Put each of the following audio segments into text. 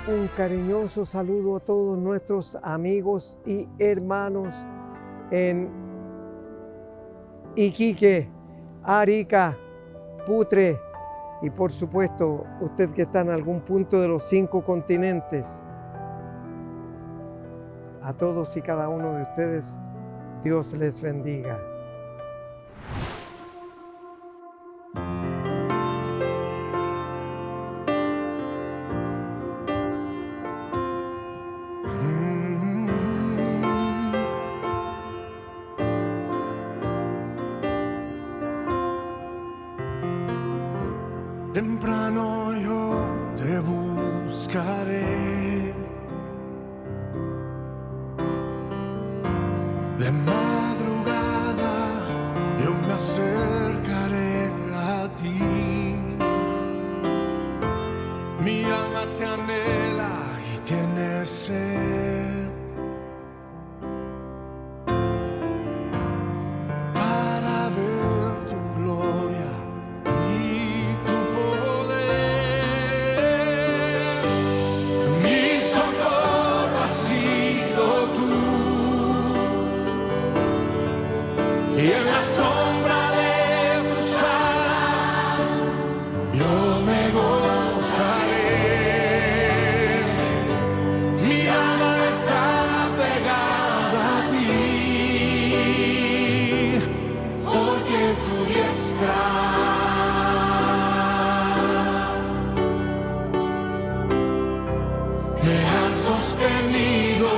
Un cariñoso saludo a todos nuestros amigos y hermanos en Iquique, Arica, Putre y por supuesto usted que está en algún punto de los 5 continentes. A todos y cada uno de ustedes, Dios les bendiga. Temprano yo te buscaré, de madrugada yo me acercaré a ti. Mi alma te anhela y tiene sed para ver tu gloria. Y en la sombra de tus alas yo me gozaré. Mi alma está pegada a ti, porque tu diestra me ha sostenido.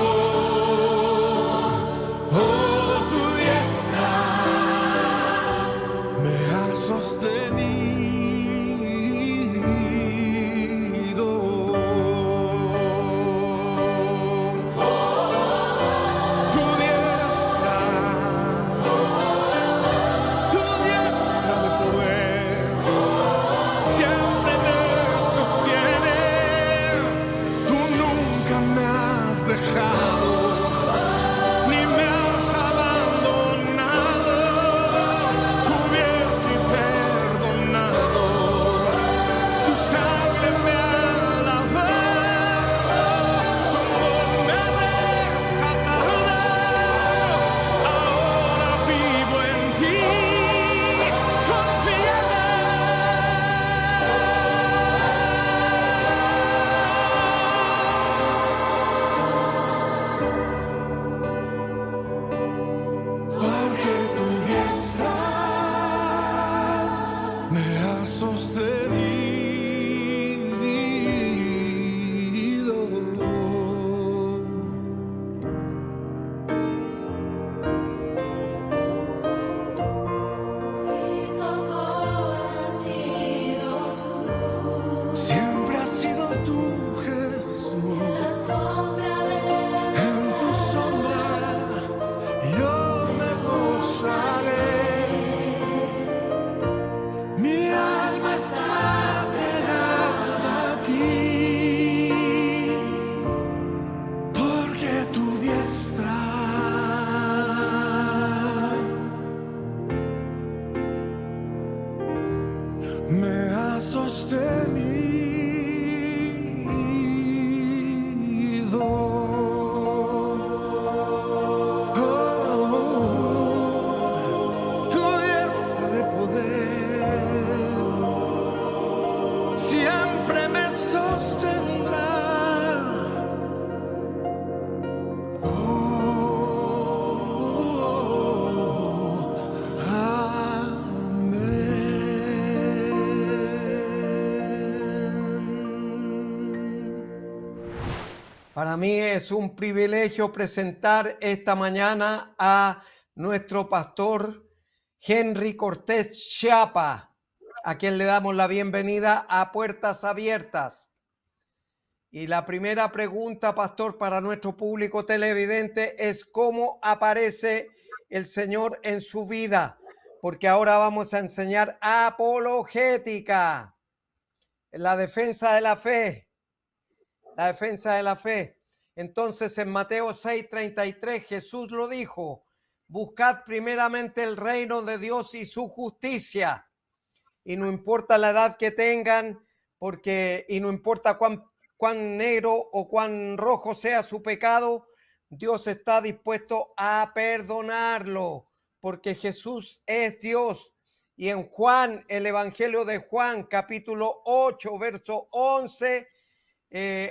Me ha sostenido. Tu diestra de poder siempre me sostendrá. Para mí es un privilegio presentar esta mañana a nuestro pastor Henry Cortés Chiapa, a quien le damos la bienvenida a Puertas Abiertas. Y la primera pregunta, pastor, para nuestro público televidente es ¿cómo aparece el Señor en su vida? Porque ahora vamos a enseñar apologética, la defensa de la fe. La defensa de la fe. Entonces en Mateo 6:33 Jesús lo dijo: buscad primeramente el reino de Dios y su justicia. Y no importa la edad que tengan, y no importa cuán cuán negro o cuán rojo sea su pecado, Dios está dispuesto a perdonarlo, porque Jesús es Dios. Y en Juan, el Evangelio de Juan, capítulo 8, verso 11,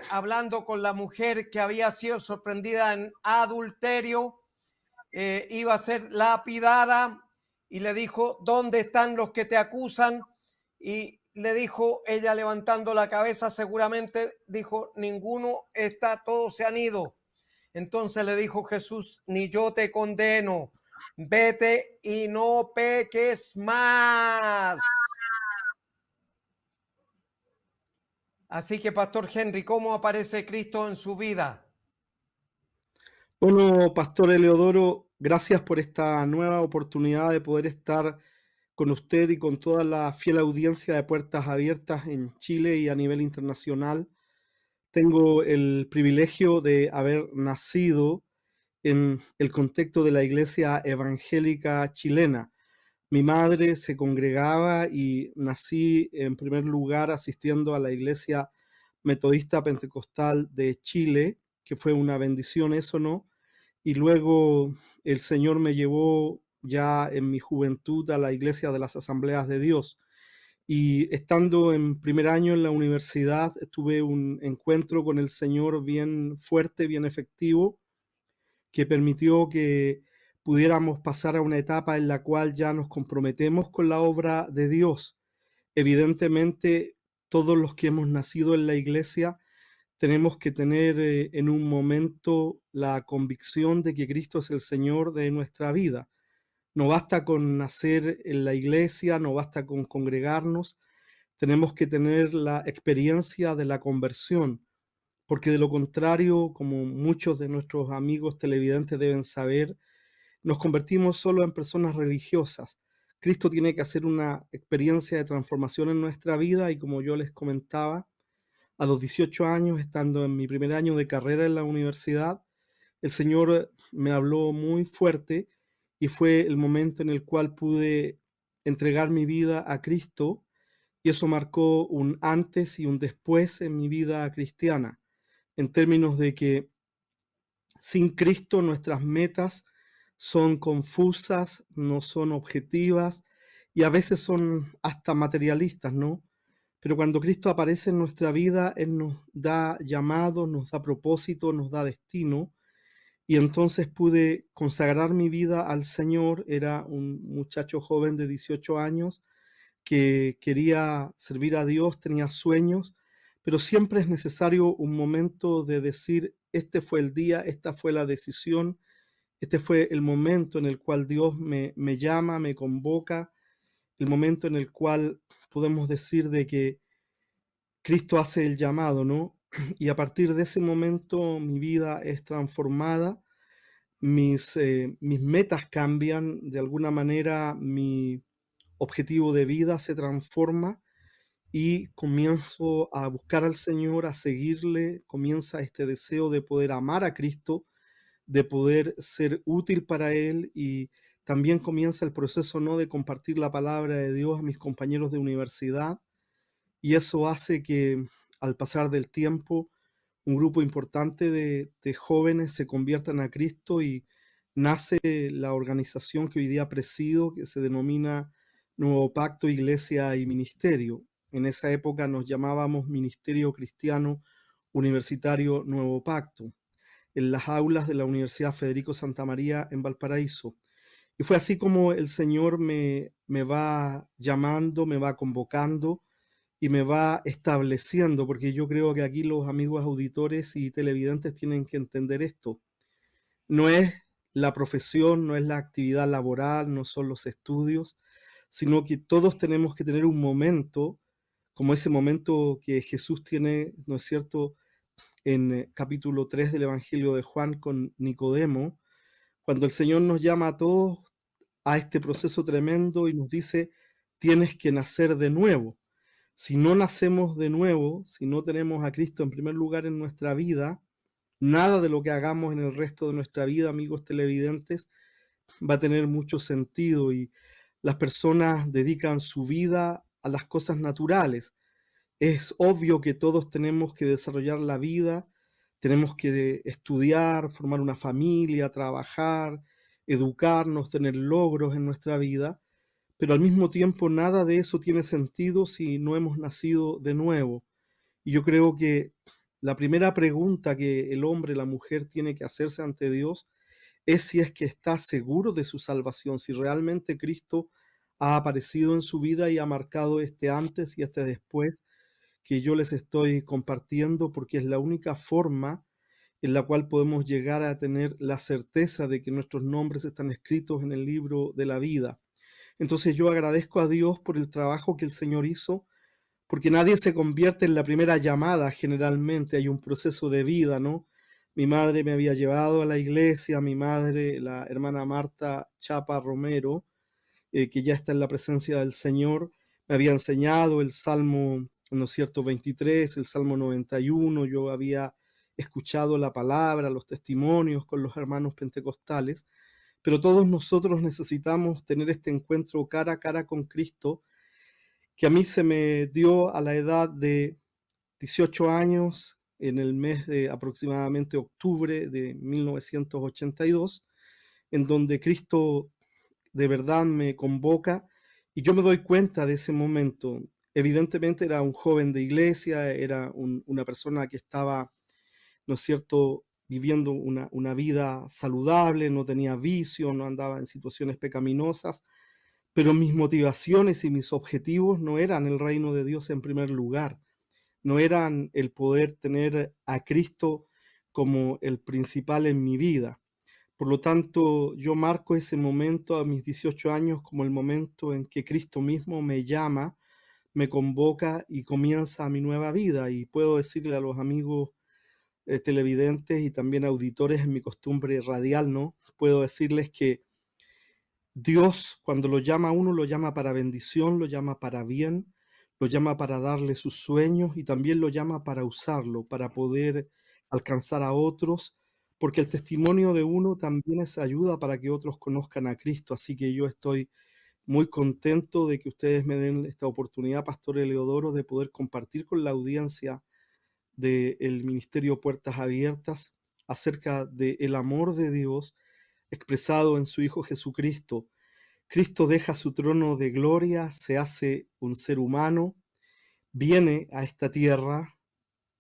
hablando con la mujer que había sido sorprendida en adulterio, iba a ser lapidada, y le dijo, ¿dónde están los que te acusan? Y le dijo, ella levantando la cabeza, seguramente dijo, ninguno está, todos se han ido. Entonces le dijo Jesús, ni yo te condeno, vete y no peques más. Así que, Pastor Henry, ¿cómo aparece Cristo en su vida? Bueno, Pastor Eleodoro, gracias por esta nueva oportunidad de poder estar con usted y con toda la fiel audiencia de Puertas Abiertas en Chile y a nivel internacional. Tengo el privilegio de haber nacido en el contexto de la Iglesia Evangélica chilena. Mi madre se congregaba y nací en primer lugar asistiendo a la Iglesia Metodista Pentecostal de Chile, que fue una bendición eso, ¿no? Y luego el Señor me llevó ya en mi juventud a la Iglesia de las Asambleas de Dios. Y estando en primer año en la universidad, tuve un encuentro con el Señor bien fuerte, bien efectivo, que permitió que pudiéramos pasar a una etapa en la cual ya nos comprometemos con la obra de Dios. Evidentemente, todos los que hemos nacido en la iglesia tenemos que tener en un momento la convicción de que Cristo es el Señor de nuestra vida. No basta con nacer en la iglesia, no basta con congregarnos, tenemos que tener la experiencia de la conversión, porque de lo contrario, como muchos de nuestros amigos televidentes deben saber, nos convertimos solo en personas religiosas. Cristo tiene que hacer una experiencia de transformación en nuestra vida y como yo les comentaba, a los 18 años, estando en mi primer año de carrera en la universidad, el Señor me habló muy fuerte y fue el momento en el cual pude entregar mi vida a Cristo y eso marcó un antes y un después en mi vida cristiana, en términos de que sin Cristo nuestras metas son confusas, no son objetivas y a veces son hasta materialistas, ¿no? Pero cuando Cristo aparece en nuestra vida, Él nos da llamado, nos da propósito, nos da destino. Y entonces pude consagrar mi vida al Señor. Era un muchacho joven de 18 años que quería servir a Dios, tenía sueños, pero siempre es necesario un momento de decir, este fue el día, esta fue la decisión, este fue el momento en el cual Dios me llama, me convoca, el momento en el cual podemos decir de que Cristo hace el llamado, ¿no? Y a partir de ese momento mi vida es transformada, mis metas cambian, de alguna manera mi objetivo de vida se transforma y comienzo a buscar al Señor, a seguirle, comienza este deseo de poder amar a Cristo, de poder ser útil para Él y también comienza el proceso, ¿no?, de compartir la palabra de Dios a mis compañeros de universidad y eso hace que al pasar del tiempo un grupo importante de jóvenes se conviertan a Cristo y nace la organización que hoy día presido, que se denomina Nuevo Pacto, Iglesia y Ministerio. En esa época nos llamábamos Ministerio Cristiano Universitario Nuevo Pacto, en las aulas de la Universidad Federico Santa María en Valparaíso. Y fue así como el Señor me va llamando, me va convocando y me va estableciendo, porque yo creo que aquí los amigos auditores y televidentes tienen que entender esto. No es la profesión, no es la actividad laboral, no son los estudios, sino que todos tenemos que tener un momento, como ese momento que Jesús tiene, ¿no es cierto?, en capítulo 3 del Evangelio de Juan con Nicodemo, cuando el Señor nos llama a todos a este proceso tremendo y nos dice, tienes que nacer de nuevo. Si no nacemos de nuevo, si no tenemos a Cristo en primer lugar en nuestra vida, nada de lo que hagamos en el resto de nuestra vida, amigos televidentes, va a tener mucho sentido y las personas dedican su vida a las cosas naturales Es obvio que todos tenemos que desarrollar la vida, tenemos que estudiar, formar una familia, trabajar, educarnos, tener logros en nuestra vida, pero al mismo tiempo nada de eso tiene sentido si no hemos nacido de nuevo. Y yo creo que la primera pregunta que el hombre, la mujer tiene que hacerse ante Dios es si es que está seguro de su salvación, si realmente Cristo ha aparecido en su vida y ha marcado este antes y este después que yo les estoy compartiendo, porque es la única forma en la cual podemos llegar a tener la certeza de que nuestros nombres están escritos en el libro de la vida. Entonces yo agradezco a Dios por el trabajo que el Señor hizo, porque nadie se convierte en la primera llamada, generalmente hay un proceso de vida, ¿no? Mi madre me había llevado a la iglesia, mi madre, la hermana Marta Chapa Romero, que ya está en la presencia del Señor, me había enseñado el Salmo, ¿no es cierto?, 23, el Salmo 91, yo había escuchado la palabra, los testimonios con los hermanos pentecostales, pero todos nosotros necesitamos tener este encuentro cara a cara con Cristo, que a mí se me dio a la edad de 18 años, en el mes de aproximadamente octubre de 1982, en donde Cristo de verdad me convoca y yo me doy cuenta de ese momento. Evidentemente era un joven de iglesia, era una persona que estaba, ¿no es cierto?, viviendo una vida saludable, no tenía vicio, no andaba en situaciones pecaminosas, pero mis motivaciones y mis objetivos no eran el reino de Dios en primer lugar, no eran el poder tener a Cristo como el principal en mi vida. Por lo tanto, yo marco ese momento a mis 18 años como el momento en que Cristo mismo me llama, me convoca y comienza mi nueva vida. Y puedo decirle a los amigos televidentes y también auditores en mi costumbre radial, ¿no? Puedo decirles que Dios, cuando lo llama a uno, lo llama para bendición, lo llama para bien, lo llama para darle sus sueños y también lo llama para usarlo, para poder alcanzar a otros, porque el testimonio de uno también es ayuda para que otros conozcan a Cristo. Así que yo estoy muy contento de que ustedes me den esta oportunidad, Pastor Eleodoro, de poder compartir con la audiencia del Ministerio Puertas Abiertas acerca del amor de Dios expresado en su Hijo Jesucristo. Cristo deja su trono de gloria, se hace un ser humano, viene a esta tierra,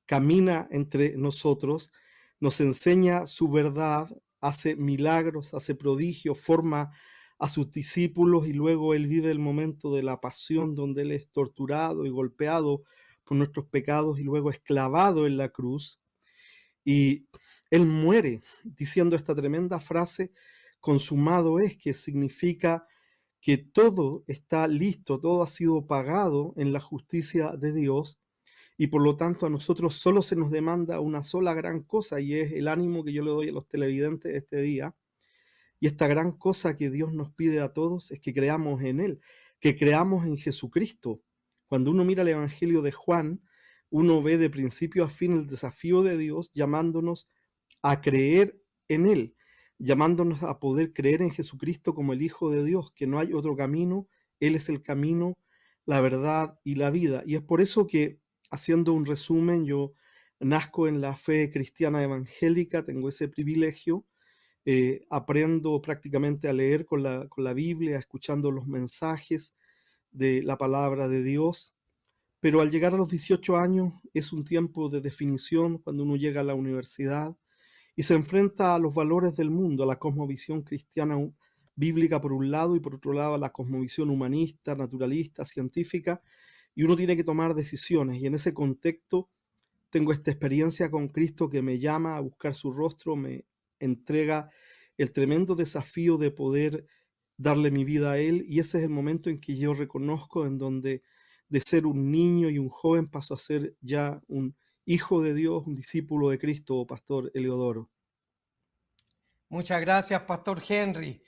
camina entre nosotros, nos enseña su verdad, hace milagros, hace prodigios, forma a sus discípulos y luego Él vive el momento de la pasión donde Él es torturado y golpeado por nuestros pecados y luego es clavado en la cruz. Y Él muere diciendo esta tremenda frase, consumado es, que significa que todo está listo, todo ha sido pagado en la justicia de Dios y por lo tanto a nosotros solo se nos demanda una sola gran cosa y es el ánimo que yo le doy a los televidentes este día. Y esta gran cosa que Dios nos pide a todos es que creamos en Él, que creamos en Jesucristo. Cuando uno mira el Evangelio de Juan, uno ve de principio a fin el desafío de Dios llamándonos a creer en Él, llamándonos a poder creer en Jesucristo como el Hijo de Dios, que no hay otro camino, Él es el camino, la verdad y la vida. Y es por eso que, haciendo un resumen, yo nazco en la fe cristiana evangélica, tengo ese privilegio, aprendo prácticamente a leer con la Biblia, escuchando los mensajes de la palabra de Dios, pero al llegar a los 18 años es un tiempo de definición cuando uno llega a la universidad y se enfrenta a los valores del mundo, a la cosmovisión cristiana bíblica por un lado y por otro lado a la cosmovisión humanista, naturalista, científica, y uno tiene que tomar decisiones. Y en ese contexto tengo esta experiencia con Cristo que me llama a buscar su rostro, me entrega el tremendo desafío de poder darle mi vida a Él, y ese es el momento en que yo reconozco en donde de ser un niño y un joven paso a ser ya un hijo de Dios, un discípulo de Cristo, Pastor Eleodoro. Muchas gracias, Pastor Henry.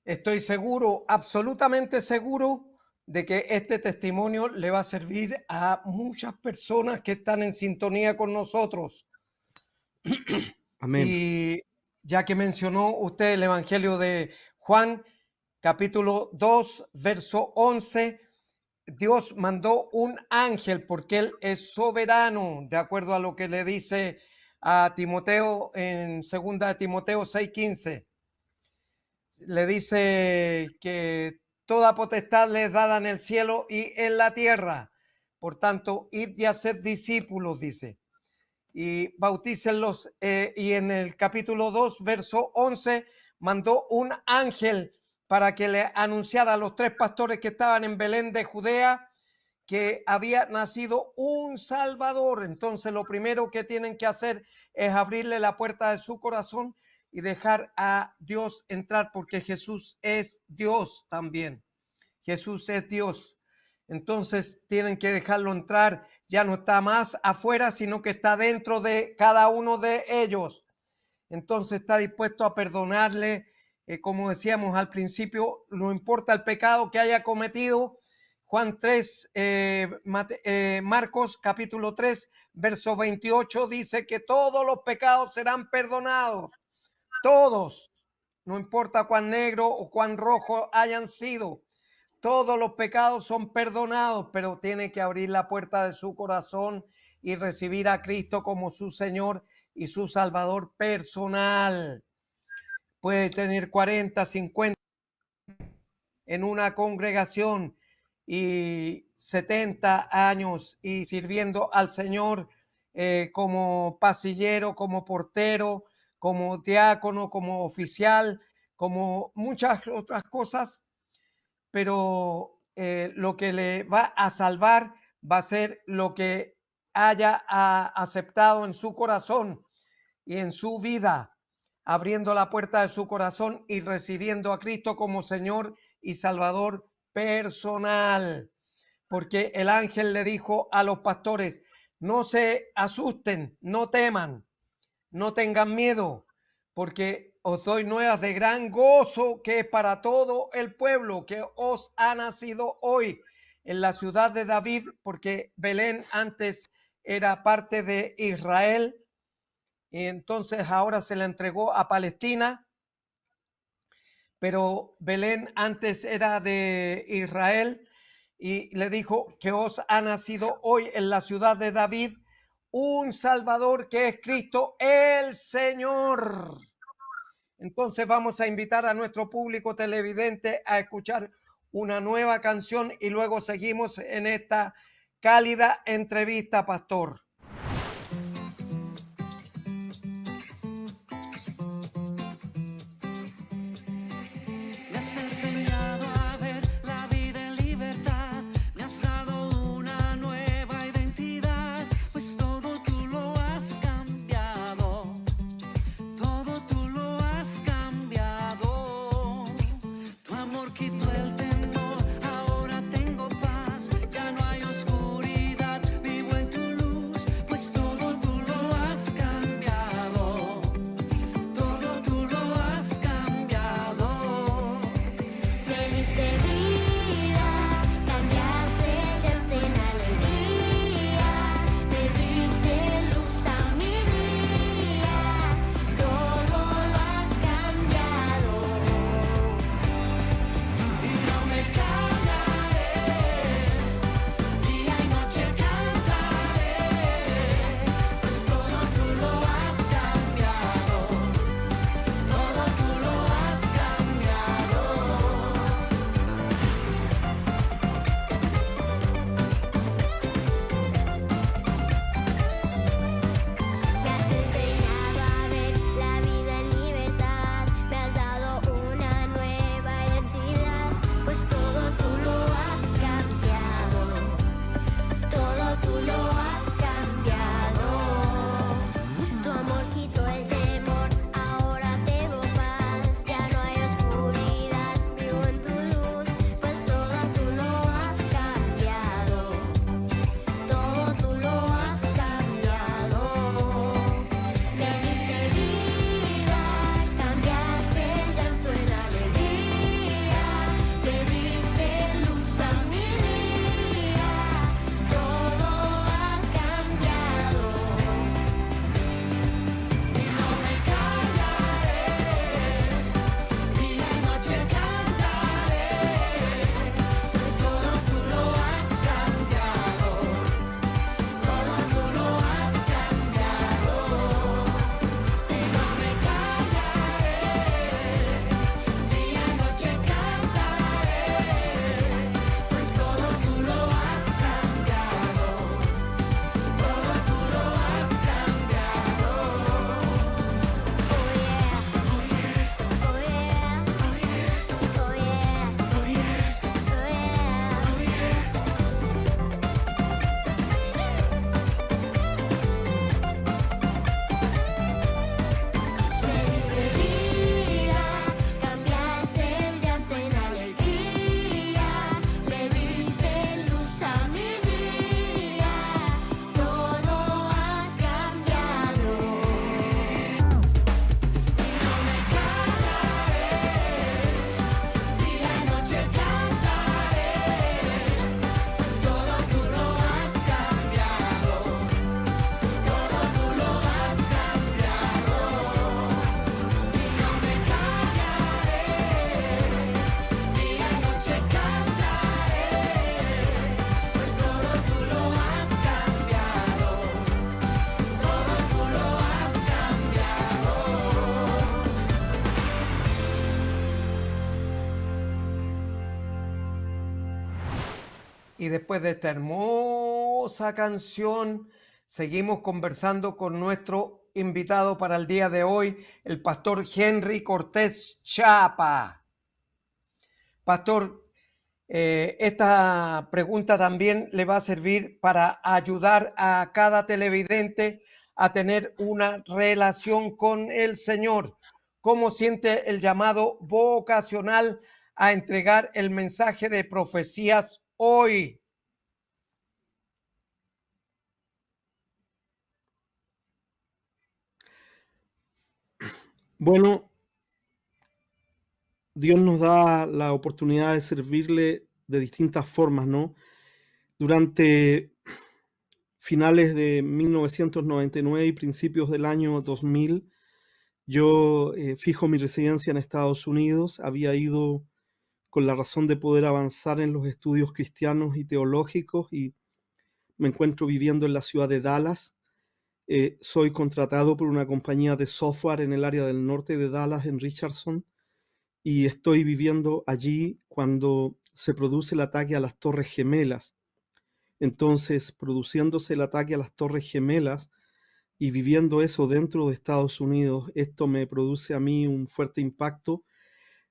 Estoy seguro, absolutamente seguro, de que este testimonio le va a servir a muchas personas que están en sintonía con nosotros. Amén. Y ya que mencionó usted el Evangelio de Juan, capítulo 2, verso 11, Dios mandó un ángel porque Él es soberano, de acuerdo a lo que le dice a Timoteo en 2 de Timoteo 6:15. Le dice que toda potestad le es dada en el cielo y en la tierra. Por tanto, id y haced discípulos, dice, y bautícenlos. Y en el capítulo 2, verso 11, mandó un ángel para que le anunciara a los 3 pastores que estaban en Belén de Judea que había nacido un Salvador. Entonces lo primero que tienen que hacer es abrirle la puerta de su corazón y dejar a Dios entrar, porque Jesús es Dios también. Jesús es Dios. Entonces tienen que dejarlo entrar. Ya no está más afuera, sino que está dentro de cada uno de ellos. Entonces está dispuesto a perdonarle. Como decíamos al principio, no importa el pecado que haya cometido. Juan 3, Marcos capítulo 3, verso 28 dice que todos los pecados serán perdonados. Todos, no importa cuán negro o cuán rojo hayan sido. Todos los pecados son perdonados, pero tiene que abrir la puerta de su corazón y recibir a Cristo como su Señor y su Salvador personal. Puede tener 40, 50 en una congregación y 70 años y sirviendo al Señor como pasillero, como portero, como diácono, como oficial, como muchas otras cosas, pero lo que le va a salvar va a ser lo que haya aceptado en su corazón y en su vida, abriendo la puerta de su corazón y recibiendo a Cristo como Señor y Salvador personal. Porque el ángel le dijo a los pastores: no se asusten, no teman, no tengan miedo, porque os doy nuevas de gran gozo que es para todo el pueblo, que os ha nacido hoy en la ciudad de David, porque Belén antes era parte de Israel y entonces ahora se la entregó a Palestina, pero Belén antes era de Israel, y le dijo que os ha nacido hoy en la ciudad de David un Salvador, que es Cristo el Señor. Entonces vamos a invitar a nuestro público televidente a escuchar una nueva canción y luego seguimos en esta cálida entrevista, pastor. Me has enseñado a ver la vida en libertad, me has dado una nueva identidad, pues todo tú lo has cambiado, todo tú lo has cambiado. Tu amor quitó el temor, ahora tengo paz, ya no hay oscuridad, vivo en tu luz, Y después de esta hermosa canción, seguimos conversando con nuestro invitado para el día de hoy, el pastor Henry Cortés Chapa. Pastor, esta pregunta también le va a servir para ayudar a cada televidente a tener una relación con el Señor. ¿Cómo siente el llamado vocacional a entregar el mensaje de profecías hoy? Bueno, Dios nos da la oportunidad de servirle de distintas formas, ¿no? Durante finales de 1999 y principios del año 2000, yo fijo mi residencia en Estados Unidos. Había ido con la razón de poder avanzar en los estudios cristianos y teológicos y me encuentro viviendo en la ciudad de Dallas. Soy contratado por una compañía de software en el área del norte de Dallas, en Richardson, y estoy viviendo allí cuando se produce el ataque a las Torres Gemelas. Entonces, produciéndose el ataque a las Torres Gemelas y viviendo eso dentro de Estados Unidos, esto me produce a mí un fuerte impacto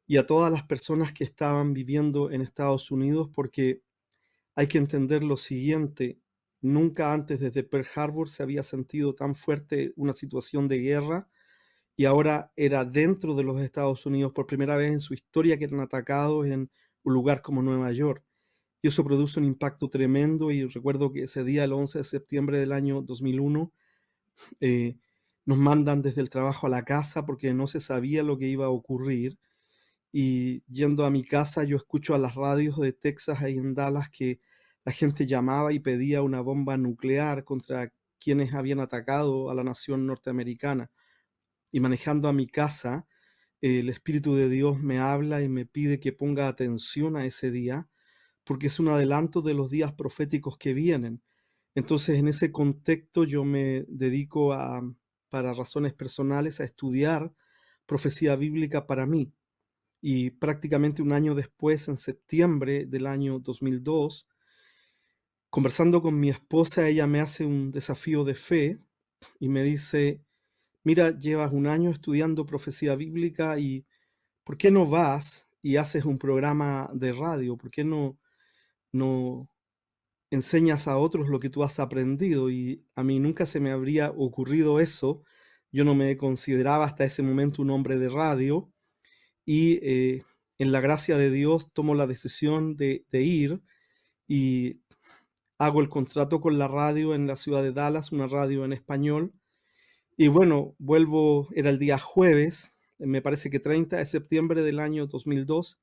y a todas las personas que estaban viviendo en Estados Unidos, porque hay que entender lo siguiente: nunca antes desde Pearl Harbor se había sentido tan fuerte una situación de guerra, y ahora era dentro de los Estados Unidos por primera vez en su historia que eran atacados en un lugar como Nueva York. Y eso produce un impacto tremendo, y recuerdo que ese día, el 11 de septiembre del año 2001, nos mandan desde el trabajo a la casa porque no se sabía lo que iba a ocurrir. Y yendo a mi casa, yo escucho a las radios de Texas ahí en Dallas que la gente llamaba y pedía una bomba nuclear contra quienes habían atacado a la nación norteamericana. Y manejando a mi casa, el Espíritu de Dios me habla y me pide que ponga atención a ese día, porque es un adelanto de los días proféticos que vienen. Entonces, en ese contexto, yo me dedico para razones personales, a estudiar profecía bíblica para mí. Y prácticamente un año después, en septiembre del año 2002, conversando con mi esposa, ella me hace un desafío de fe y me dice: mira, llevas un año estudiando profecía bíblica y ¿por qué no vas y haces un programa de radio? ¿Por qué no enseñas a otros lo que tú has aprendido? Y a mí nunca se me habría ocurrido eso. Yo no me consideraba hasta ese momento un hombre de radio, y en la gracia de Dios tomo la decisión de ir y hago el contrato con la radio en la ciudad de Dallas, una radio en español. Y bueno, vuelvo, era el día jueves, me parece que 30 de septiembre del año 2002,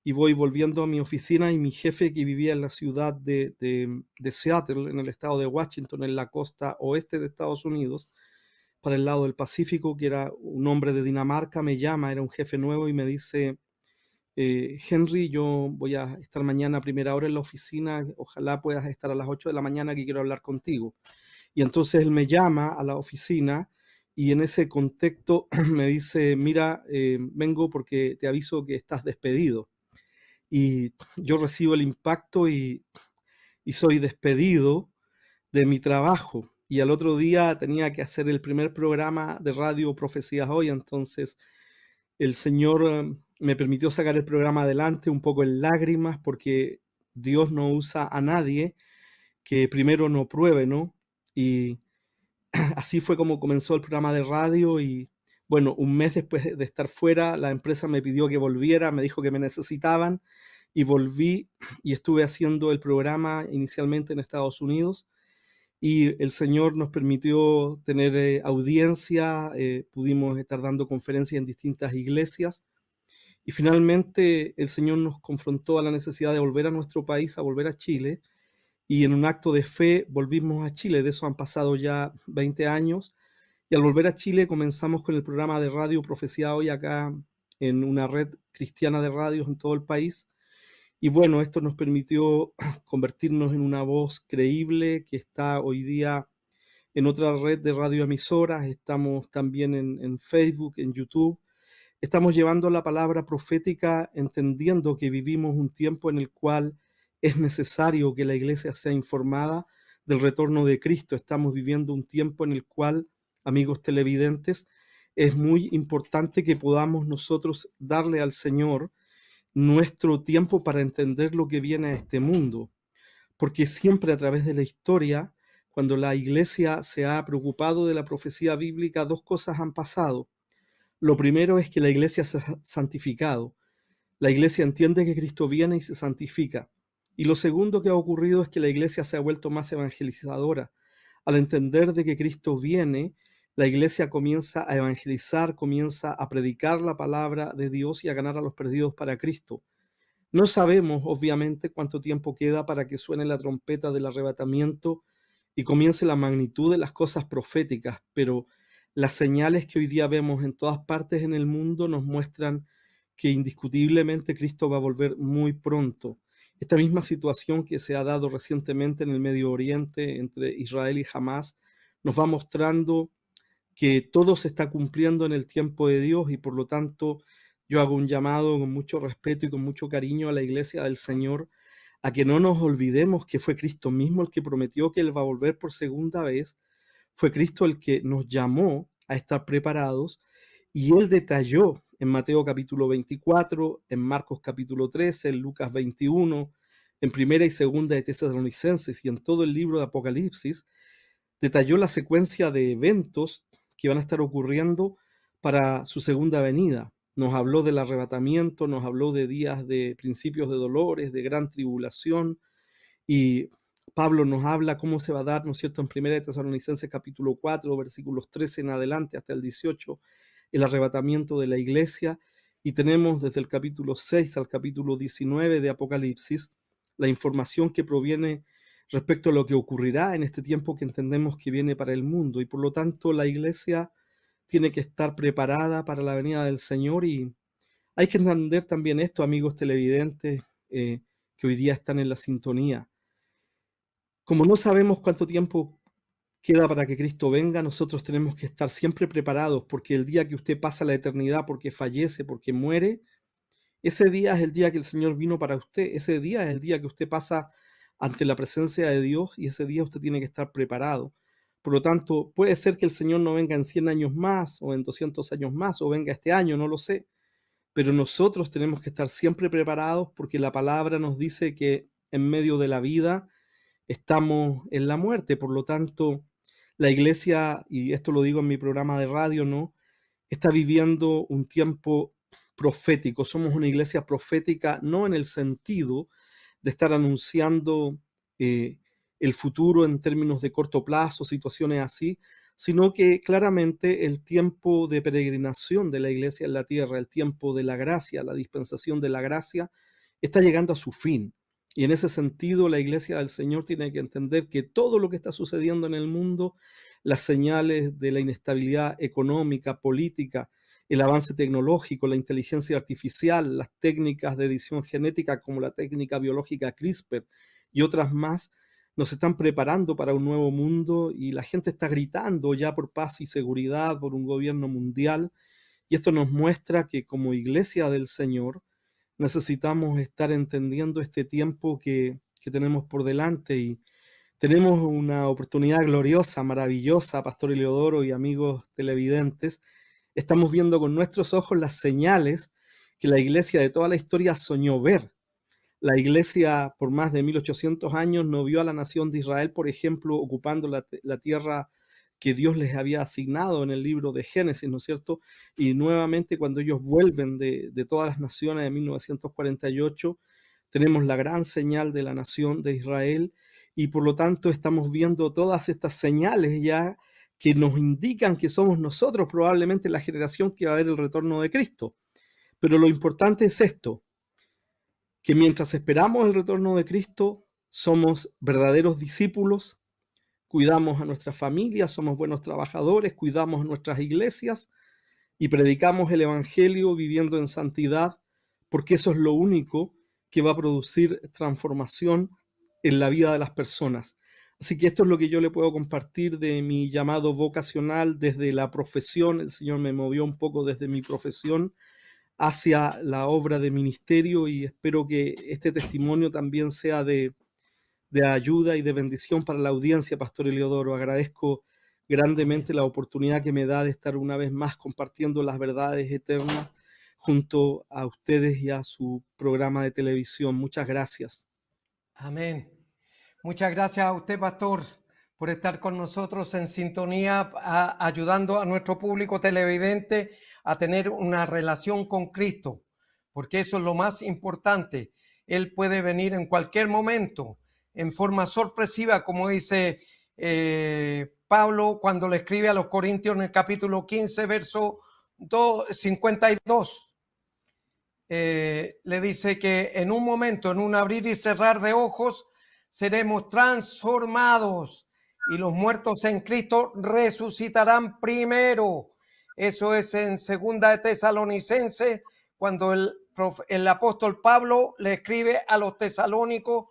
y voy volviendo a mi oficina, y mi jefe, que vivía en la ciudad de Seattle, en el estado de Washington, en la costa oeste de Estados Unidos, para el lado del Pacífico, que era un hombre de Dinamarca, me llama, era un jefe nuevo, y me dice: Henry, yo voy a estar mañana a primera hora en la oficina, ojalá puedas estar a las 8 de la mañana, que quiero hablar contigo. Y entonces él me llama a la oficina, y en ese contexto me dice: mira, vengo porque te aviso que estás despedido. Y yo recibo el impacto y soy despedido de mi trabajo. Y al otro día tenía que hacer el primer programa de radio Profecías Hoy. Entonces el Señor me permitió sacar el programa adelante un poco en lágrimas, porque Dios no usa a nadie que primero no pruebe, ¿no? Y así fue como comenzó el programa de radio. Y bueno, un mes después de estar fuera, la empresa me pidió que volviera, me dijo que me necesitaban, y volví y estuve haciendo el programa inicialmente en Estados Unidos. Y el Señor nos permitió tener audiencia, pudimos estar dando conferencias en distintas iglesias, y finalmente el Señor nos confrontó a la necesidad de volver a nuestro país, a volver a Chile, y en un acto de fe volvimos a Chile. De eso han pasado ya 20 años, y al volver a Chile comenzamos con el programa de radio Profecía Hoy, acá en una red cristiana de radios en todo el país. Y bueno, esto nos permitió convertirnos en una voz creíble que está hoy día en otra red de radioemisoras. Estamos también en Facebook, en YouTube. Estamos llevando la palabra profética, entendiendo que vivimos un tiempo en el cual es necesario que la iglesia sea informada del retorno de Cristo. Estamos viviendo un tiempo en el cual, amigos televidentes, es muy importante que podamos nosotros darle al Señor nuestro tiempo para entender lo que viene a este mundo, porque siempre a través de la historia, cuando la iglesia se ha preocupado de la profecía bíblica, dos cosas han pasado. Lo primero es que la iglesia se ha santificado. La iglesia entiende que Cristo viene y se santifica. Y lo segundo que ha ocurrido es que la iglesia se ha vuelto más evangelizadora. Al entender de que Cristo viene, la iglesia comienza a evangelizar, comienza a predicar la palabra de Dios y a ganar a los perdidos para Cristo. No sabemos, obviamente, cuánto tiempo queda para que suene la trompeta del arrebatamiento y comience la magnitud de las cosas proféticas, pero las señales que hoy día vemos en todas partes en el mundo nos muestran que indiscutiblemente Cristo va a volver muy pronto. Esta misma situación que se ha dado recientemente en el Medio Oriente entre Israel y Hamás nos va mostrando que todo se está cumpliendo en el tiempo de Dios y por lo tanto yo hago un llamado con mucho respeto y con mucho cariño a la iglesia del Señor a que no nos olvidemos que fue Cristo mismo el que prometió que Él va a volver por segunda vez. Fue Cristo el que nos llamó a estar preparados y Él detalló en Mateo capítulo 24, en Marcos capítulo 13, en Lucas 21, en Primera y Segunda de Tesalonicenses y en todo el libro de Apocalipsis, detalló la secuencia de eventos que van a estar ocurriendo para su segunda venida. Nos habló del arrebatamiento, nos habló de días de principios de dolores, de gran tribulación, y Pablo nos habla cómo se va a dar, ¿no es cierto?, en Primera de Tesalonicenses capítulo 4, versículos 13 en adelante hasta el 18, el arrebatamiento de la iglesia, y tenemos desde el capítulo 6 al capítulo 19 de Apocalipsis la información que proviene respecto a lo que ocurrirá en este tiempo que entendemos que viene para el mundo, y por lo tanto la iglesia tiene que estar preparada para la venida del Señor, y hay que entender también esto, amigos televidentes, que hoy día están en la sintonía. Como no sabemos cuánto tiempo queda para que Cristo venga, nosotros tenemos que estar siempre preparados, porque el día que usted pasa la eternidad, porque fallece, porque muere, ese día es el día que el Señor vino para usted, ese día es el día que usted pasa ante la presencia de Dios y ese día usted tiene que estar preparado. Por lo tanto, puede ser que el Señor no venga en 100 años más o en 200 años más o venga este año, no lo sé, pero nosotros tenemos que estar siempre preparados porque la palabra nos dice que en medio de la vida estamos en la muerte. Por lo tanto, la iglesia, y esto lo digo en mi programa de radio, ¿no?, está viviendo un tiempo profético. Somos una iglesia profética, no en el sentido de estar anunciando el futuro en términos de corto plazo, situaciones así, sino que claramente el tiempo de peregrinación de la iglesia en la tierra, el tiempo de la gracia, la dispensación de la gracia, está llegando a su fin. Y en ese sentido, la iglesia del Señor tiene que entender que todo lo que está sucediendo en el mundo, las señales de la inestabilidad económica, política, el avance tecnológico, la inteligencia artificial, las técnicas de edición genética como la técnica biológica CRISPR y otras más, nos están preparando para un nuevo mundo y la gente está gritando ya por paz y seguridad, por un gobierno mundial. Y esto nos muestra que como iglesia del Señor necesitamos estar entendiendo este tiempo que tenemos por delante y tenemos una oportunidad gloriosa, maravillosa, Pastor Eleodoro y amigos televidentes. Estamos viendo con nuestros ojos las señales que la iglesia de toda la historia soñó ver. La iglesia por más de 1800 años no vio a la nación de Israel, por ejemplo, ocupando la tierra que Dios les había asignado en el libro de Génesis, ¿no es cierto? Y nuevamente cuando ellos vuelven de todas las naciones de 1948, tenemos la gran señal de la nación de Israel y por lo tanto estamos viendo todas estas señales ya que nos indican que somos nosotros probablemente la generación que va a ver el retorno de Cristo. Pero lo importante es esto, que mientras esperamos el retorno de Cristo, somos verdaderos discípulos, cuidamos a nuestras familias, somos buenos trabajadores, cuidamos a nuestras iglesias y predicamos el Evangelio viviendo en santidad, porque eso es lo único que va a producir transformación en la vida de las personas. Así que esto es lo que yo le puedo compartir de mi llamado vocacional desde la profesión. El Señor me movió un poco desde mi profesión hacia la obra de ministerio, y espero que este testimonio también sea de ayuda y de bendición para la audiencia, Pastor Eliodoro. Agradezco grandemente la oportunidad que me da de estar una vez más compartiendo las verdades eternas junto a ustedes y a su programa de televisión. Muchas gracias. Amén. Muchas gracias a usted, pastor, por estar con nosotros en sintonía, ayudando a nuestro público televidente a tener una relación con Cristo, porque eso es lo más importante. Él puede venir en cualquier momento, en forma sorpresiva, como dice Pablo cuando le escribe a los Corintios en el capítulo 15, verso 52. Le dice que en un momento, en un abrir y cerrar de ojos, seremos transformados y los muertos en Cristo resucitarán primero. Eso es en Segunda de Tesalonicenses, cuando el apóstol Pablo le escribe a los tesalónicos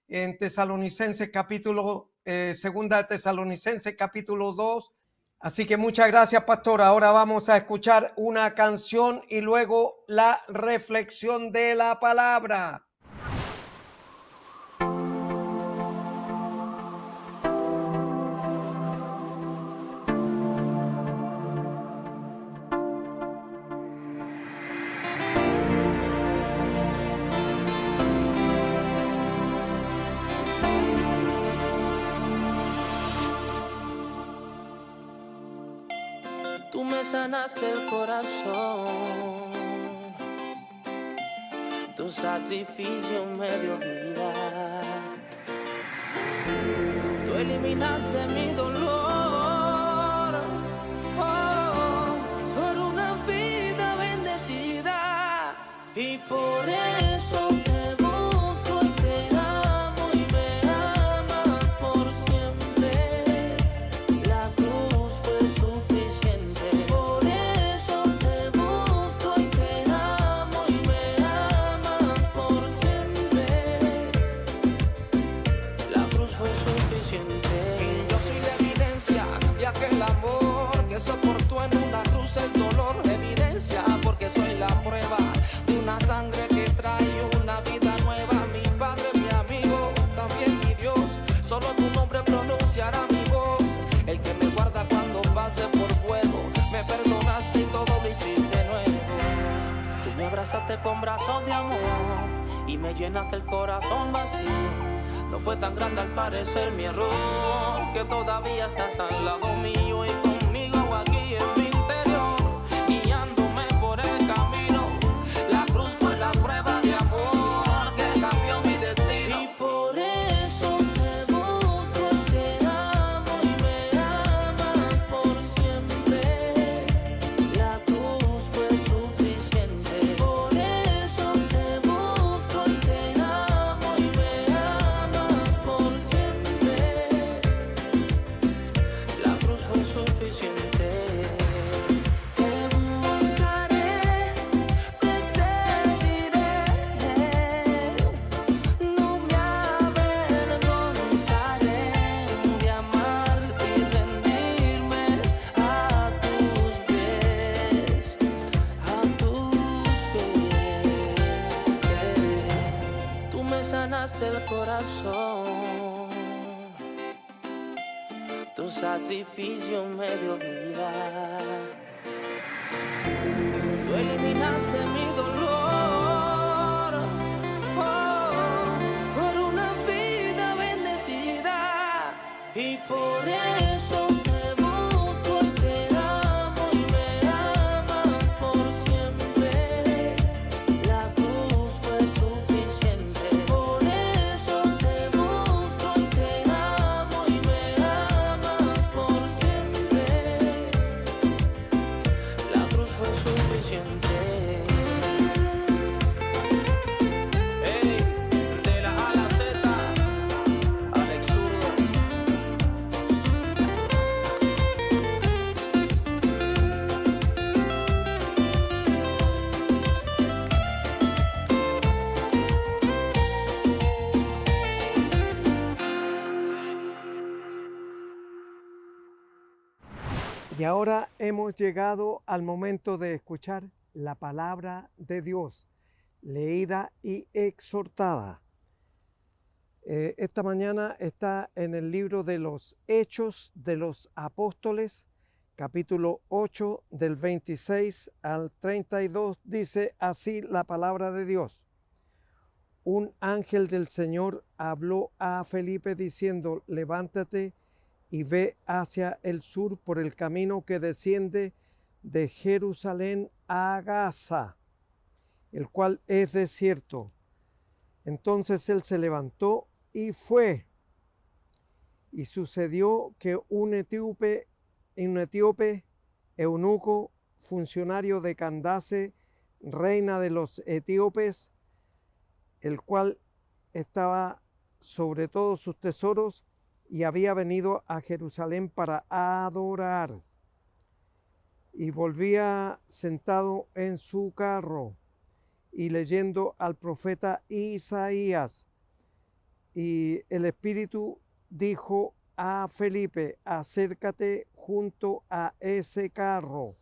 en Tesalonicenses capítulo, Segunda de Tesalonicenses capítulo 2. Así que muchas gracias, pastor. Ahora vamos a escuchar una canción y luego la reflexión de la palabra. Tú me sanaste el corazón, tu sacrificio me dio vida, tú eliminaste mi dolor, oh, por una vida bendecida, y por eso te busco y te amo y me amas por siempre. La cruz fue suficiente. Por eso te busco y te amo y me amas por siempre. La cruz fue suficiente. Y yo soy la evidencia de aquel amor que soportó en una cruz el dolor. Evidencia porque soy la prueba de una sangre que trae una vida nueva. Mi Padre, mi amigo, también mi Dios. Solo tu nombre pronunciará mi voz. El que me guarda cuando pase por fuego. Me perdonaste y todo lo hiciste nuevo. Tú me abrazaste con brazos de amor y me llenaste el corazón vacío. No fue tan grande al parecer mi error, que todavía estás al lado mío y conmigo aquí en mi interior, guiándome por el camino. La cruz fue la prueba de amor que cambió mi destino. Y por eso te busco y te amo y me amas por siempre. La cruz fue suficiente. Por eso te busco y te amo y me amas por siempre. La cruz fue suficiente. Te buscaré, te seguiré, no me avergonzaré de amarte y rendirme a tus pies, a tus pies. Tú me sanaste el corazón, tu sacrificio me dio vida, tú eliminaste mi dolor, oh, por una vida bendecida, y por eso te busco y te amo y me amas por siempre. La cruz fue suficiente. Por eso te busco y te amo y me amas por siempre. La cruz fue suficiente. Ey, de la A a la Z, Alex Zurdo. Y ahora hemos llegado al momento de escuchar la palabra de Dios, leída y exhortada. Esta mañana está en el libro de los Hechos de los Apóstoles, capítulo 8, del 26 al 32, dice así la palabra de Dios. Un ángel del Señor habló a Felipe diciendo, levántate y ve hacia el sur por el camino que desciende de Jerusalén a Gaza, el cual es desierto. Entonces él se levantó y fue. Y sucedió que un etíope, eunuco, funcionario de Candace, reina de los etíopes, el cual estaba sobre todos sus tesoros y había venido a Jerusalén para adorar. Y volvía sentado en su carro y leyendo al profeta Isaías. Y el Espíritu dijo a Felipe, acércate junto a ese carro.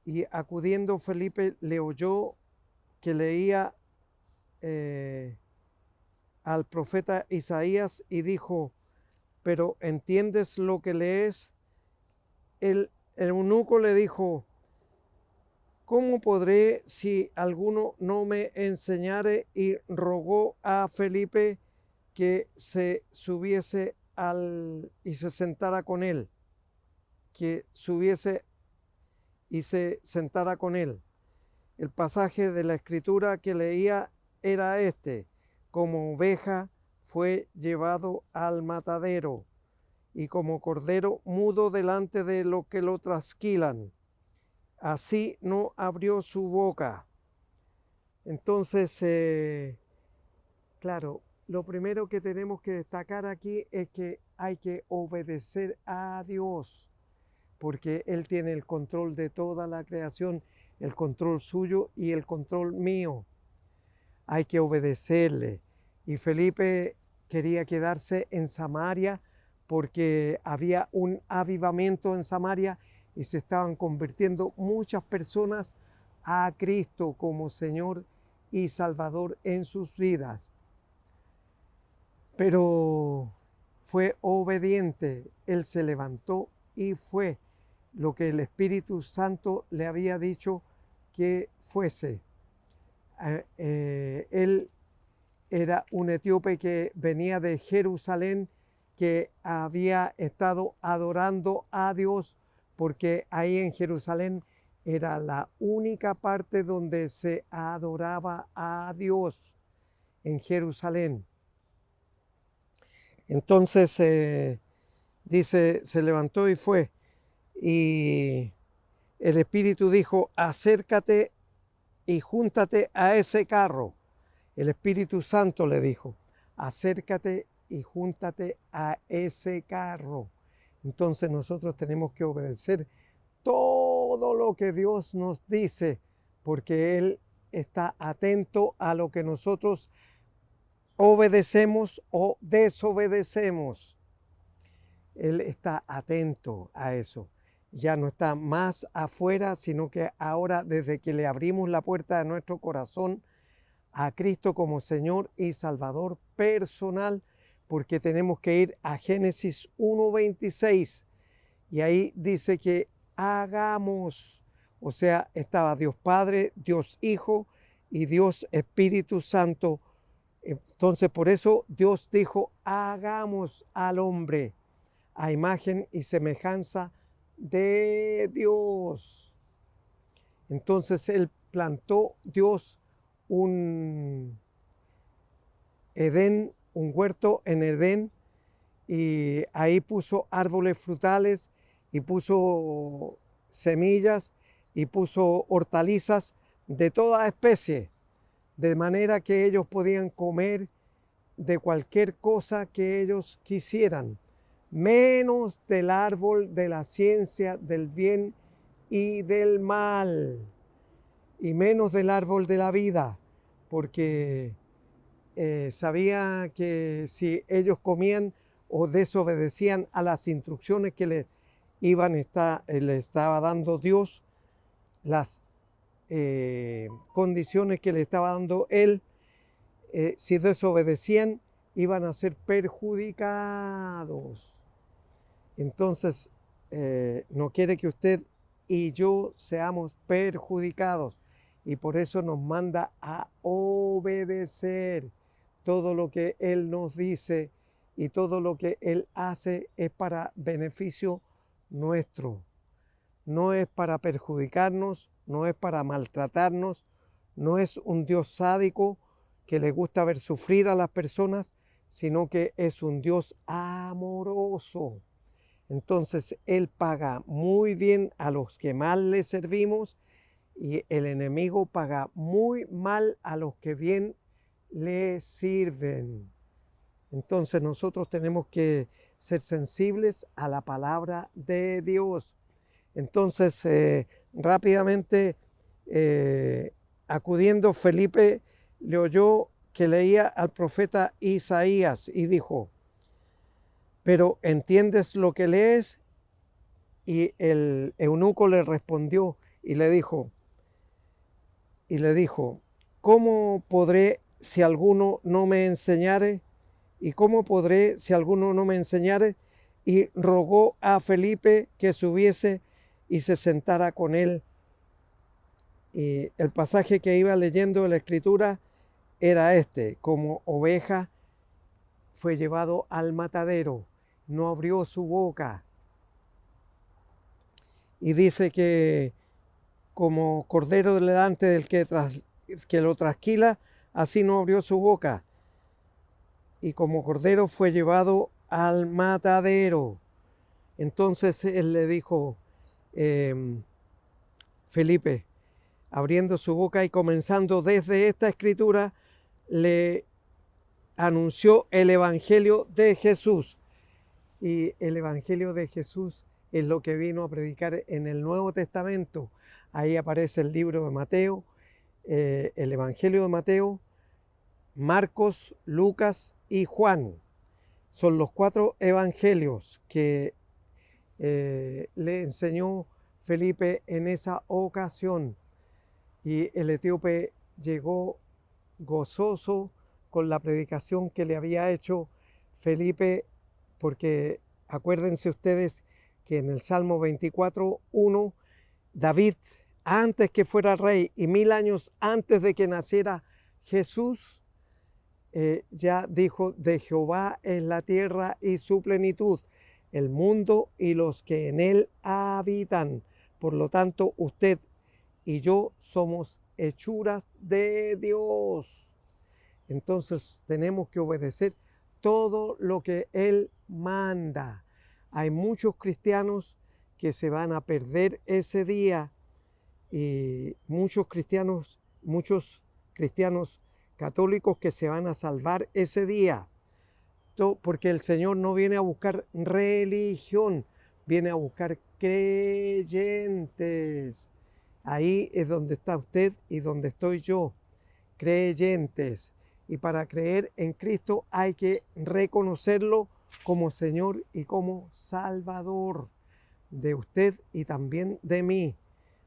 Y acudiendo Felipe le oyó que leía al profeta Isaías y dijo, ¿pero entiendes lo que lees? El eunuco le dijo, ¿cómo podré si alguno no me enseñare? Y rogó a Felipe que se subiese y se sentara con él, que subiese y se sentara con él. El pasaje de la escritura que leía era este, como oveja fue llevado al matadero, y como cordero mudo delante de lo que lo trasquilan, así no abrió su boca. Entonces, claro, lo primero que tenemos que destacar aquí es que hay que obedecer a Dios, porque Él tiene el control de toda la creación, el control suyo y el control mío. Hay que obedecerle. Y Felipe quería quedarse en Samaria porque había un avivamiento en Samaria y se estaban convirtiendo muchas personas a Cristo como Señor y Salvador en sus vidas. Pero fue obediente, él se levantó y fue lo que el Espíritu Santo le había dicho que fuese. Él era un etíope que venía de Jerusalén, que había estado adorando a Dios, porque ahí en Jerusalén era la única parte donde se adoraba a Dios, en Jerusalén. Entonces, dice, se levantó y fue, y el Espíritu dijo, acércate y júntate a ese carro. El Espíritu Santo le dijo, acércate y júntate a ese carro. Entonces nosotros tenemos que obedecer todo lo que Dios nos dice, porque Él está atento a lo que nosotros obedecemos o desobedecemos. Él está atento a eso. Ya no está más afuera, sino que ahora, desde que le abrimos la puerta de nuestro corazón a Cristo como Señor y Salvador personal, porque tenemos que ir a Génesis 1:26 y ahí dice que hagamos, o sea, estaba Dios Padre, Dios Hijo y Dios Espíritu Santo. Entonces por eso Dios dijo, hagamos al hombre a imagen y semejanza de Dios. Entonces él plantó Dios un Edén, un huerto en Edén, y ahí puso árboles frutales y puso semillas y puso hortalizas de toda especie, de manera que ellos podían comer de cualquier cosa que ellos quisieran, menos del árbol de la ciencia del bien y del mal, y menos del árbol de la vida, porque sabía que si ellos comían o desobedecían a las instrucciones que les estaba dando Dios, las condiciones que le estaba dando él, si desobedecían, iban a ser perjudicados. Entonces, no quiere que usted y yo seamos perjudicados, y por eso nos manda a obedecer. Todo lo que Él nos dice y todo lo que Él hace es para beneficio nuestro. No es para perjudicarnos, no es para maltratarnos, no es un Dios sádico que le gusta ver sufrir a las personas, sino que es un Dios amoroso. Entonces Él paga muy bien a los que mal le servimos, y el enemigo paga muy mal a los que bien le sirven. Entonces nosotros tenemos que ser sensibles a la palabra de Dios. Entonces, rápidamente, acudiendo, Felipe le oyó que leía al profeta Isaías y dijo: ¿pero entiendes lo que lees? Y el eunuco le respondió y le dijo, ¿cómo podré si alguno no me enseñare? ¿Y cómo podré si alguno no me enseñare? Y rogó a Felipe que subiese y se sentara con él. Y el pasaje que iba leyendo de la Escritura era este: como oveja fue llevado al matadero, no abrió su boca. Y dice que como cordero delante del que lo trasquila, así no abrió su boca. Y como cordero fue llevado al matadero. Entonces él le dijo, Felipe, abriendo su boca y comenzando desde esta escritura, le anunció el Evangelio de Jesús. Y el Evangelio de Jesús es lo que vino a predicar en el Nuevo Testamento. Ahí aparece el libro de Mateo, el Evangelio de Mateo, Marcos, Lucas y Juan. Son los 4 evangelios que le enseñó Felipe en esa ocasión. Y el etíope llegó gozoso con la predicación que le había hecho Felipe, porque acuérdense ustedes que en el Salmo 24:1, David, antes que fuera rey y 1000 años antes de que naciera Jesús, ya dijo: de Jehová es la tierra y su plenitud, el mundo y los que en él habitan. Por lo tanto, usted y yo somos hechuras de Dios. Entonces tenemos que obedecer todo lo que Él manda. Hay muchos cristianos que se van a perder ese día, y muchos cristianos católicos que se van a salvar ese día, porque el Señor no viene a buscar religión, viene a buscar creyentes. Ahí es donde está usted y donde estoy yo, creyentes. Y para creer en Cristo hay que reconocerlo como Señor y como Salvador de usted y también de mí,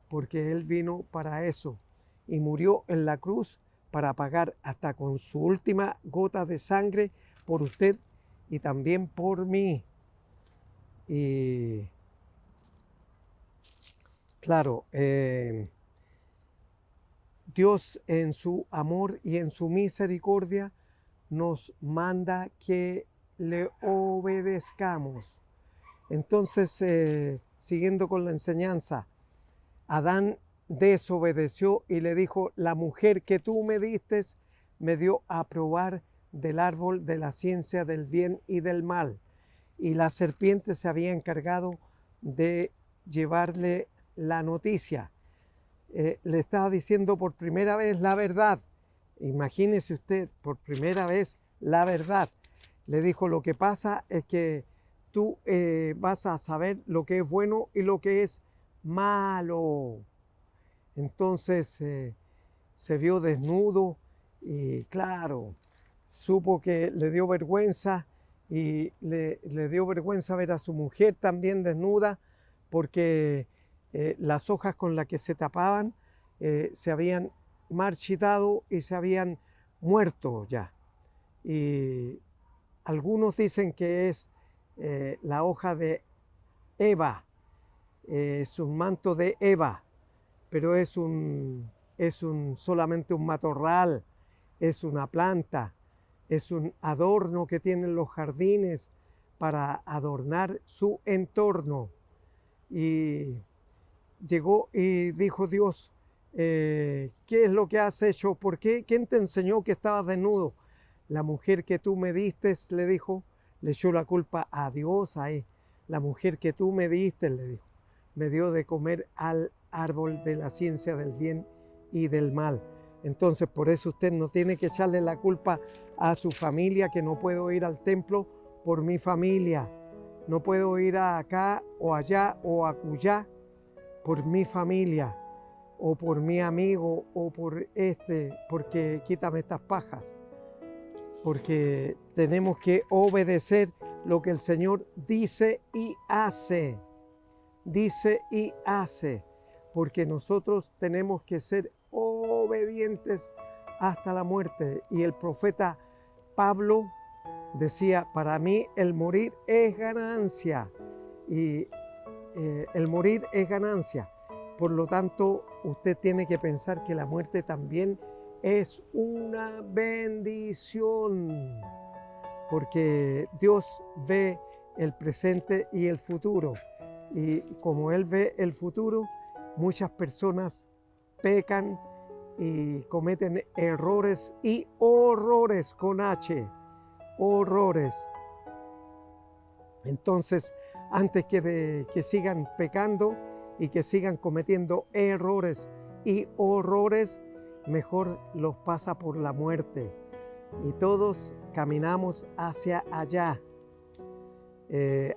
porque Él vino para eso y murió en la cruz para pagar hasta con su última gota de sangre por usted y también por mí. Y claro, Dios en su amor y en su misericordia nos manda que le obedezcamos. Entonces, siguiendo con la enseñanza, Adán desobedeció y le dijo: la mujer que tú me diste me dio a probar del árbol de la ciencia del bien y del mal. Y la serpiente se había encargado de llevarle la noticia. Le estaba diciendo por primera vez la verdad. Imagínese usted, por primera vez la verdad. Le dijo: lo que pasa es que tú vas a saber lo que es bueno y lo que es malo. Entonces se vio desnudo y claro, supo que le dio vergüenza, y le dio vergüenza ver a su mujer también desnuda, porque las hojas con las que se tapaban se habían marchitado y se habían muerto ya. Y algunos dicen que es la hoja de Eva, es un manto de Eva, pero es solamente un matorral, es una planta, es un adorno que tienen los jardines para adornar su entorno. Y llegó y dijo Dios, ¿qué es lo que has hecho? ¿Por qué? ¿Quién te enseñó que estabas desnudo? La mujer que tú me diste, le dijo, le echó la culpa a Dios ahí. La mujer que tú me diste, le dijo, me dio de comer al árbol de la ciencia del bien y del mal. Entonces, por eso usted no tiene que echarle la culpa a su familia, que no puedo ir al templo por mi familia. No puedo ir acá o allá o acullá por mi familia, o por mi amigo, o por porque quítame estas pajas. Porque tenemos que obedecer lo que el Señor dice y hace. Dice y hace. Porque nosotros tenemos que ser obedientes hasta la muerte. Y el profeta Pablo decía, para mí el morir es ganancia. Y el morir es ganancia. Por lo tanto, usted tiene que pensar que la muerte también es una bendición, porque Dios ve el presente y el futuro. Y como Él ve el futuro, muchas personas pecan y cometen errores y horrores con H, horrores. Entonces, antes que sigan pecando y que sigan cometiendo errores y horrores, mejor los pasa por la muerte. Y todos caminamos hacia allá,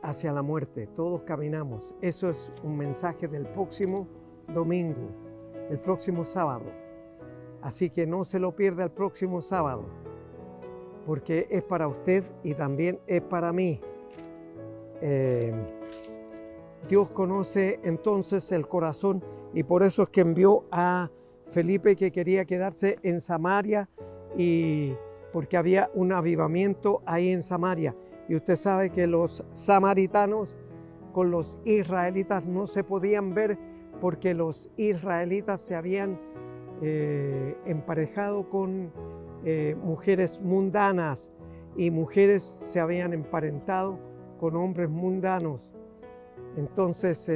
hacia la muerte. Todos caminamos. Eso es un mensaje del próximo domingo, el próximo sábado. Así que no se lo pierda el próximo sábado, porque es para usted y también es para mí. Dios conoce entonces el corazón, y por eso es que envió a Felipe, que quería quedarse en Samaria, y porque había un avivamiento ahí en Samaria. Y usted sabe que los samaritanos con los israelitas no se podían ver, porque los israelitas se habían emparejado con mujeres mundanas, y mujeres se habían emparentado con hombres mundanos. Entonces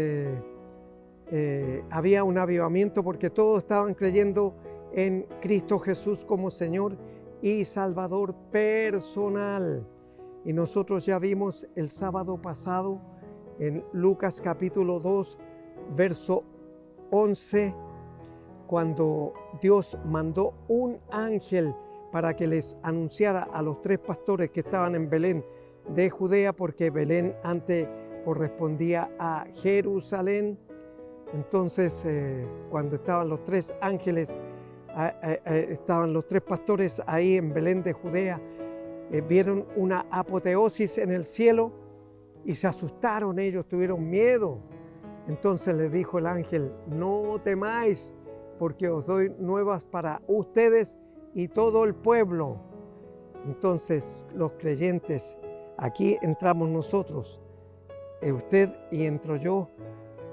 había un avivamiento, porque todos estaban creyendo en Cristo Jesús como Señor y Salvador personal. Y nosotros ya vimos el sábado pasado en Lucas capítulo 2, verso 11, cuando Dios mandó un ángel para que les anunciara a los 3 pastores que estaban en Belén de Judea, porque Belén antes correspondía a Jerusalén. Entonces, cuando estaban los 3 ángeles, estaban los 3 pastores ahí en Belén de Judea, vieron una apoteosis en el cielo y se asustaron ellos, tuvieron miedo. Entonces les dijo el ángel, no temáis, porque os doy nuevas para ustedes y todo el pueblo. Entonces los creyentes, aquí entramos nosotros, usted y entro yo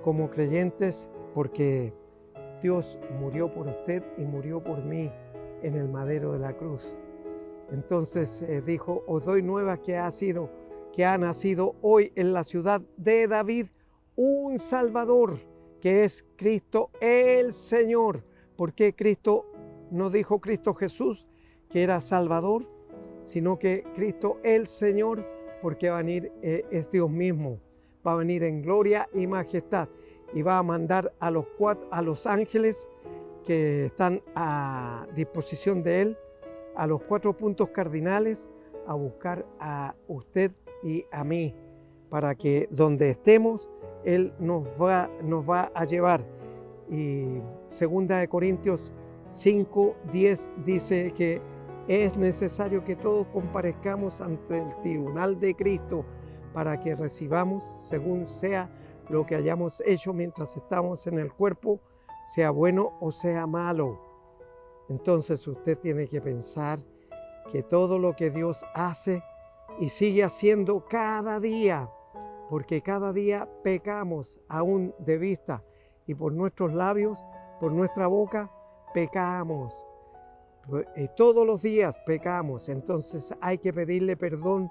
como creyentes, porque Dios murió por usted y murió por mí en el madero de la cruz. Entonces dijo, os doy nuevas que ha nacido hoy en la ciudad de David un Salvador, que es Cristo el Señor. ¿Por qué Cristo no dijo Cristo Jesús, que era Salvador, sino que Cristo el Señor? Porque va a venir, es Dios mismo, va a venir en gloria y majestad, y va a mandar a los ángeles que están a disposición de Él, a los 4 puntos cardinales, a buscar a usted y a mí, para que donde estemos, Él nos va a llevar. Y 2 Corintios 5:10 dice que es necesario que todos comparezcamos ante el tribunal de Cristo, para que recibamos, según sea lo que hayamos hecho mientras estamos en el cuerpo, sea bueno o sea malo. Entonces usted tiene que pensar que todo lo que Dios hace y sigue haciendo cada día, porque cada día pecamos aún de vista y por nuestros labios, por nuestra boca, pecamos. Todos los días pecamos, entonces hay que pedirle perdón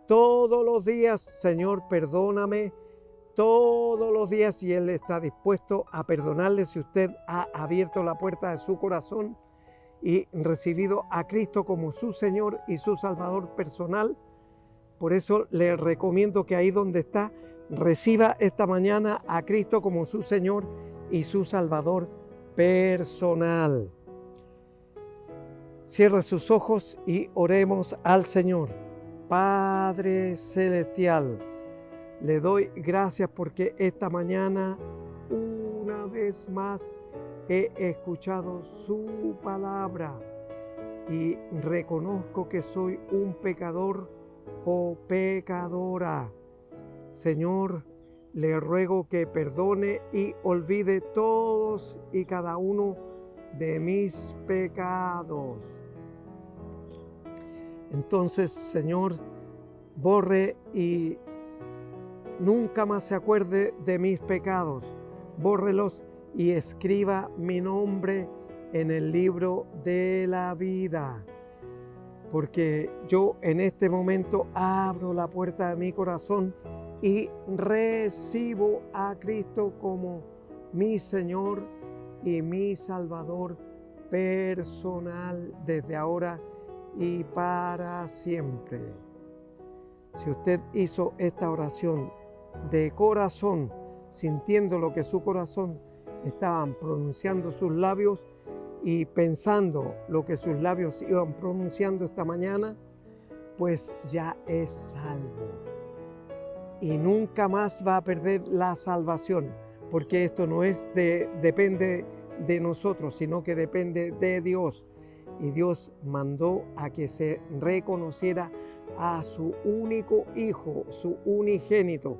todos los días. Señor, perdóname todos los días, y Él está dispuesto a perdonarle si usted ha abierto la puerta de su corazón y recibido a Cristo como su Señor y su Salvador personal. Por eso le recomiendo que ahí donde está, reciba esta mañana a Cristo como su Señor y su Salvador personal. Cierre sus ojos y oremos al Señor. Padre Celestial, le doy gracias porque esta mañana una vez más he escuchado su palabra y reconozco que soy un pecador o pecadora. Señor, le ruego que perdone y olvide todos y cada uno de mis pecados. Entonces, Señor, borre y nunca más se acuerde de mis pecados. Bórrelos y escriba mi nombre en el libro de la vida. Porque yo en este momento abro la puerta de mi corazón y recibo a Cristo como mi Señor y mi Salvador personal desde ahora y para siempre. Si usted hizo esta oración de corazón, sintiendo lo que su corazón estaban pronunciando sus labios y pensando lo que sus labios iban pronunciando esta mañana, pues ya es salvo. Y nunca más va a perder la salvación, porque esto no depende de nosotros, sino que depende de Dios. Y Dios mandó a que se reconociera a su único Hijo, su unigénito.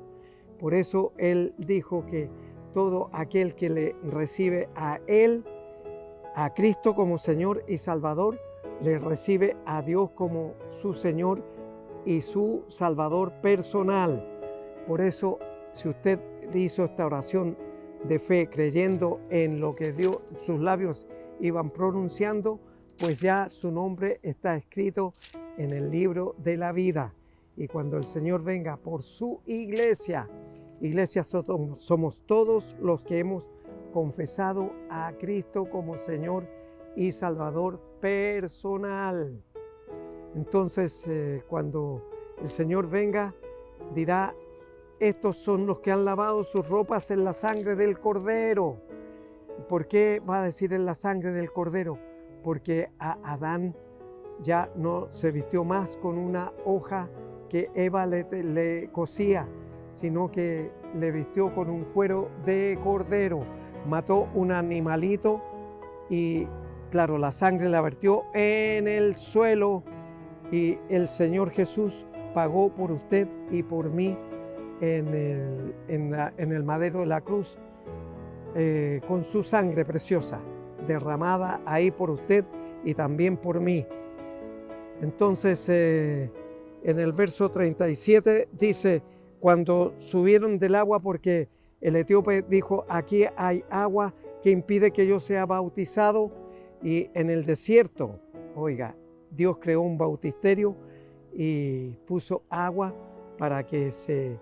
Por eso Él dijo que todo aquel que le recibe a Él, a Cristo como Señor y Salvador, le recibe a Dios como su Señor y su Salvador personal. Por eso, si usted hizo esta oración de fe creyendo en lo que sus labios iban pronunciando, pues ya su nombre está escrito en el libro de la vida. Y cuando el Señor venga por su iglesia somos todos los que hemos confesado a Cristo como Señor y Salvador personal. Entonces, cuando el Señor venga, dirá: estos son los que han lavado sus ropas en la sangre del Cordero. ¿Por qué va a decir en la sangre del Cordero? Porque a Adán ya no se vistió más con una hoja que Eva le cosía, sino que le vistió con un cuero de cordero. Mató un animalito y, claro, la sangre la vertió en el suelo, y el Señor Jesús pagó por usted y por mí en el madero de la cruz, con su sangre preciosa derramada ahí por usted y también por mí. Entonces, en el verso 37 dice: cuando subieron del agua, porque el etíope dijo: aquí hay agua que impide que yo sea bautizado. Y en el desierto, oiga, Dios creó un bautisterio y puso agua para que se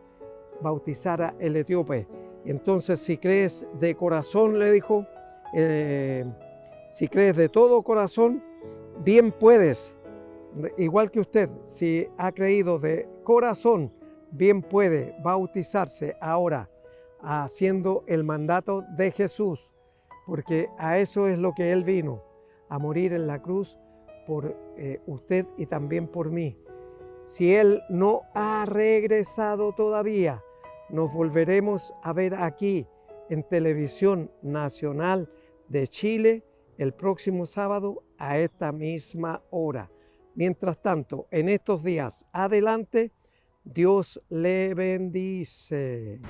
bautizara el etíope. Y entonces, si crees de corazón, le dijo, si crees de todo corazón, bien puedes. Igual que usted, si ha creído de corazón, bien puede bautizarse ahora, haciendo el mandato de Jesús, porque a eso es lo que Él vino, a morir en la cruz por usted y también por mí. Si Él no ha regresado todavía, nos volveremos a ver aquí en Televisión Nacional de Chile el próximo sábado a esta misma hora. Mientras tanto, en estos días adelante, Dios le bendice.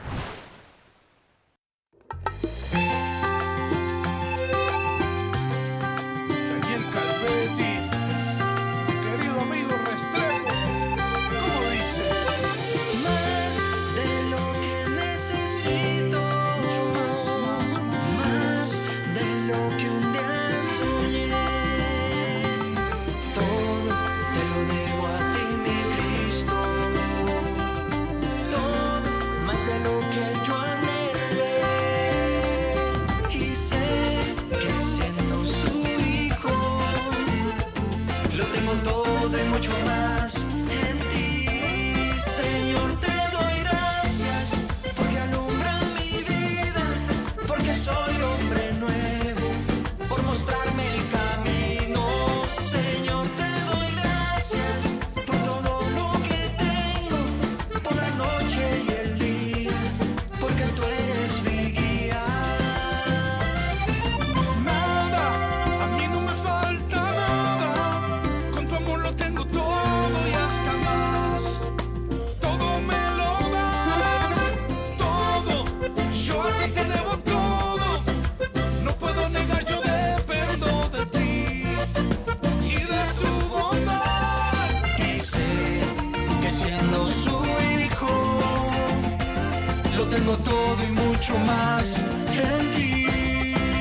tengo todo y mucho más en ti.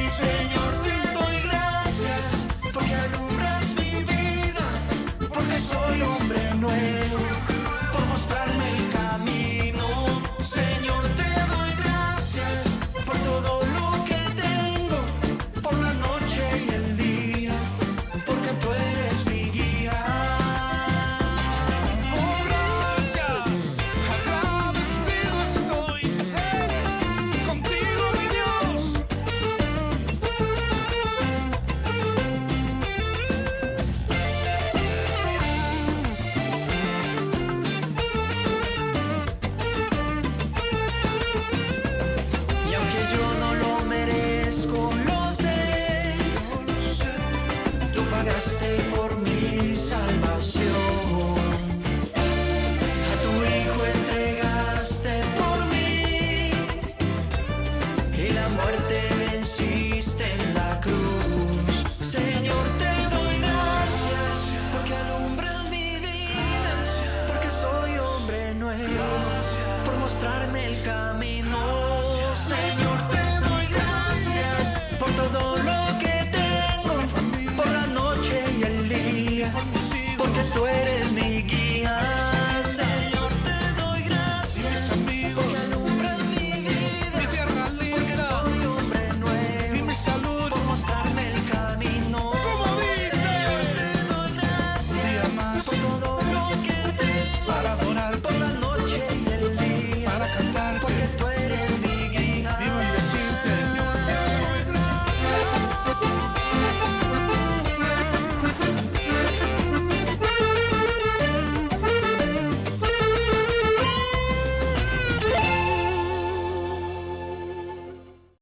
Señor, te doy gracias porque alumbras mi vida, porque soy hombre nuevo, por mostrarme el camino. Señor, te doy gracias por todo lo que tengo, por la noche y el día, porque tú eres mi guía. Oh, gracias, agradecido estoy contigo, mi Dios. Y aunque yo no lo merezco, lo sé, tú pagaste por mi salvación. A tu Hijo entregaste por mí y la muerte venciste en la cruz. Señor, te doy gracias porque alumbras mi vida, porque soy hombre nuevo, por mostrarme el camino. Señor, te doy gracias por todo